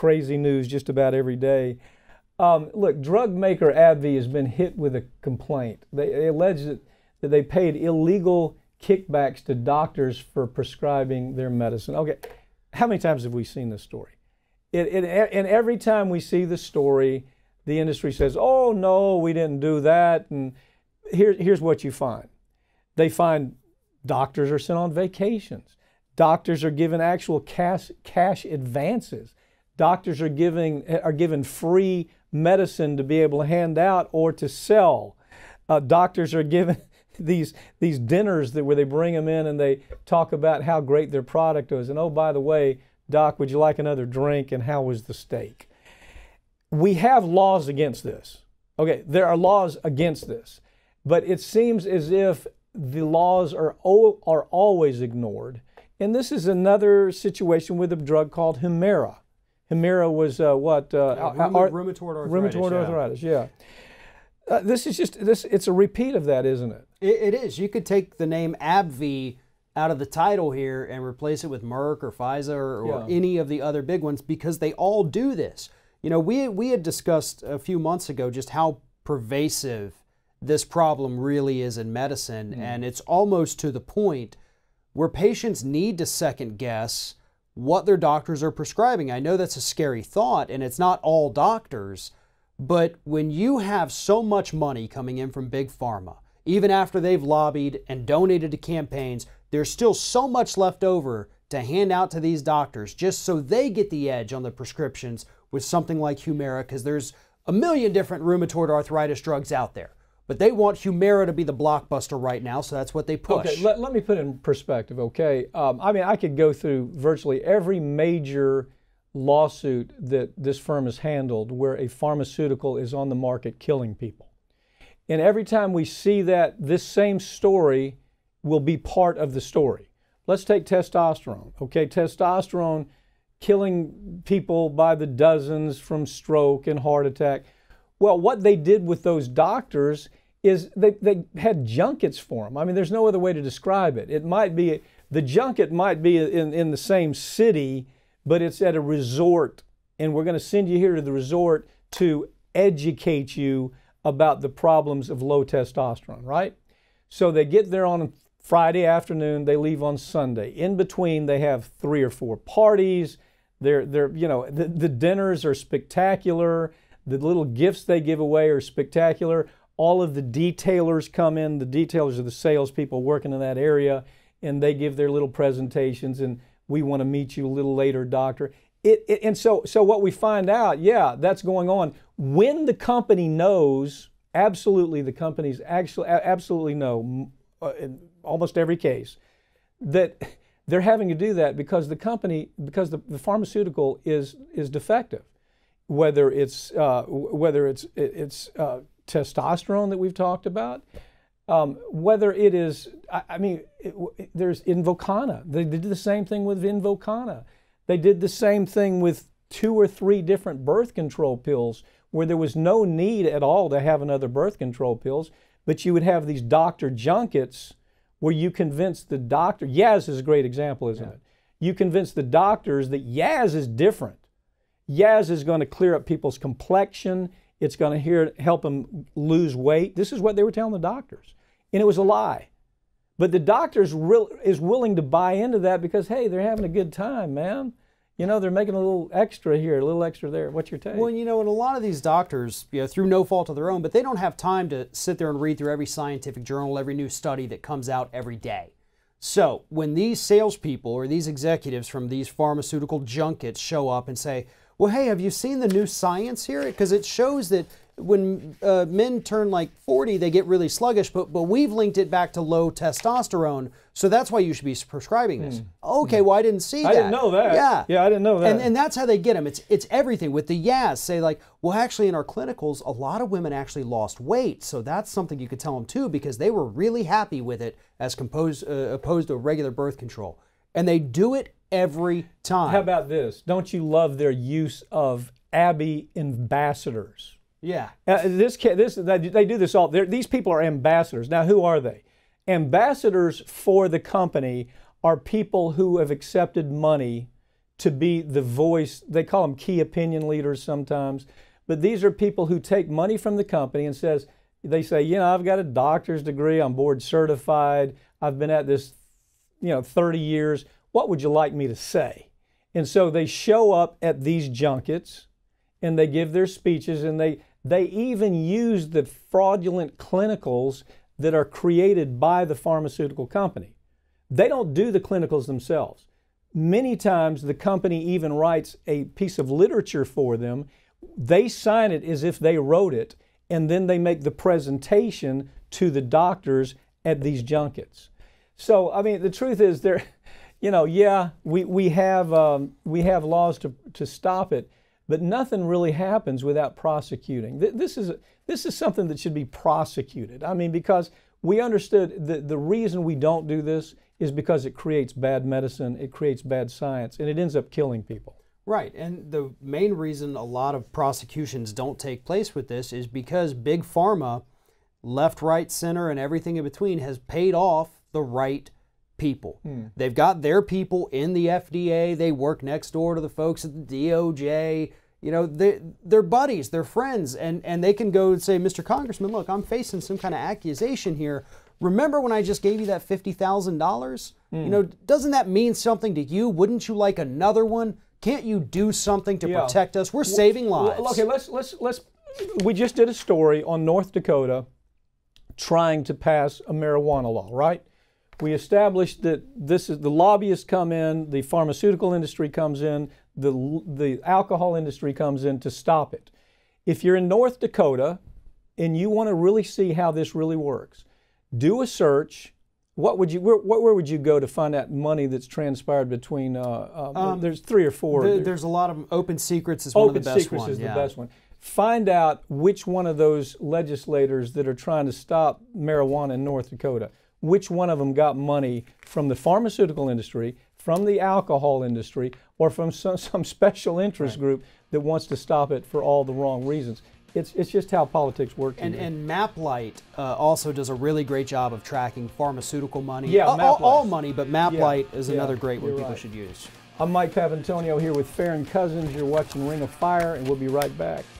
crazy news just about every day. Look, drug maker AbbVie has been hit with a complaint. They allege that they paid illegal kickbacks to doctors for prescribing their medicine. Okay, how many times have we seen this story? And every time we see the story, the industry says, oh, no, we didn't do that. And here's what you find. They find doctors are sent on vacations. Doctors are given actual cash advances. Doctors are given free medicine to be able to hand out or to sell. Doctors are given these dinners where they bring them in and they talk about how great their product is. And oh, by the way, Doc, would you like another drink? And how was the steak? We have laws against this. Okay, there are laws against this. But it seems as if the laws are always ignored. And this is another situation with a drug called Humira. Humira was rheumatoid arthritis. Yeah. It's a repeat of that, isn't it? It is. You could take the name AbbVie out of the title here and replace it with Merck or Pfizer or any of the other big ones because they all do this. You know, we had discussed a few months ago just how pervasive this problem really is in medicine, and it's almost to the point where patients need to second guess what their doctors are prescribing. I know that's a scary thought, and it's not all doctors, but when you have so much money coming in from Big Pharma, even after they've lobbied and donated to campaigns, there's still so much left over to hand out to these doctors just so they get the edge on the prescriptions with something like Humira, because there's a million different rheumatoid arthritis drugs out there. But they want Humira to be the blockbuster right now, so that's what they push. Okay, let me put it in perspective, okay? I mean, I could go through virtually every major lawsuit that this firm has handled where a pharmaceutical is on the market killing people. And every time we see that, this same story will be part of the story. Let's take testosterone, okay? Testosterone killing people by the dozens from stroke and heart attack. Well, what they did with those doctors is they had junkets for them. I mean, there's no other way to describe it. It might be, the junket might be in the same city, but it's at a resort, and we're going to send you here to the resort to educate you about the problems of low testosterone, right? So they get there on Friday afternoon, they leave on Sunday. In between, they have 3 or 4 parties. The dinners are spectacular. The little gifts they give away are spectacular. All of the detailers come in. The detailers are the salespeople working in that area, and they give their little presentations, and we want to meet you a little later, doctor. So what we find out, that's going on. When the company knows, absolutely, the companies actually absolutely know, in almost every case, that they're having to do that because the pharmaceutical is defective. Whether it's testosterone that we've talked about, whether it is, there's Invokana. They did the same thing with Invokana. They did the same thing with 2 or 3 different birth control pills where there was no need at all to have another birth control pills, but you would have these doctor junkets where you convince the doctor. Yaz is a great example, isn't it? You convince the doctors that Yaz is different. Yaz is going to clear up people's complexion. It's going to help them lose weight. This is what they were telling the doctors. And it was a lie. But the doctors is willing to buy into that because, hey, they're having a good time, man. You know, they're making a little extra here, a little extra there. What's your take? Well, you know, and a lot of these doctors, through no fault of their own, but they don't have time to sit there and read through every scientific journal, every new study that comes out every day. So when these salespeople or these executives from these pharmaceutical junkets show up and say, well, hey, have you seen the new science here? Because it shows that when men turn like 40, they get really sluggish, but we've linked it back to low testosterone, so that's why you should be prescribing this. Okay, well, I didn't see that. I didn't know that. Yeah, I didn't know that. And that's how they get them. It's everything. With the Yaz, say like, well, actually in our clinicals, a lot of women actually lost weight, so that's something you could tell them too, because they were really happy with it as opposed to regular birth control. And they do it every time. How about this? Don't you love their use of Abby ambassadors? Yeah. They do this all. These people are ambassadors. Now, who are they? Ambassadors for the company are people who have accepted money to be the voice. They call them key opinion leaders sometimes, but these are people who take money from the company and they say, you know, I've got a doctor's degree, I'm board certified, I've been at this, 30 years. What would you like me to say? And so they show up at these junkets and they give their speeches, and they even use the fraudulent clinicals that are created by the pharmaceutical company. They don't do the clinicals themselves. Many times the company even writes a piece of literature for them. They sign it as if they wrote it, and then they make the presentation to the doctors at these junkets. So, I mean, the truth is we have laws to stop it, but nothing really happens without prosecuting. This is something that should be prosecuted. I mean, because we understood the reason we don't do this is because it creates bad medicine, it creates bad science, and it ends up killing people. Right, and the main reason a lot of prosecutions don't take place with this is because Big Pharma, left, right, center, and everything in between, has paid off the right people. They've got their people in the FDA, they work next door to the folks at the DOJ, they're buddies, they're friends, and they can go and say, Mr. Congressman, look, I'm facing some kind of accusation here. Remember when I just gave you that $50,000? Doesn't that mean something to you? Wouldn't you like another one? Can't you do something to protect us? We're saving lives. Okay, let's. We just did a story on North Dakota trying to pass a marijuana law, right? We established that the lobbyists come in, the pharmaceutical industry comes in, the alcohol industry comes in to stop it. If you're in North Dakota and you want to really see how this really works, do a search. Where would you go to find out money that's transpired between? There's 3 or 4. There's a lot of Open Secrets is one of the best ones. Open Secrets is the best one. Find out which one of those legislators that are trying to stop marijuana in North Dakota, which one of them got money from the pharmaceutical industry, from the alcohol industry, or from some special interest group that wants to stop it for all the wrong reasons. It's just how politics work. And MapLight also does a really great job of tracking pharmaceutical money. Yeah, all money, but MapLight is another great one people should use. I'm Mike Papantonio here with Farron Cousins. You're watching Ring of Fire, and we'll be right back.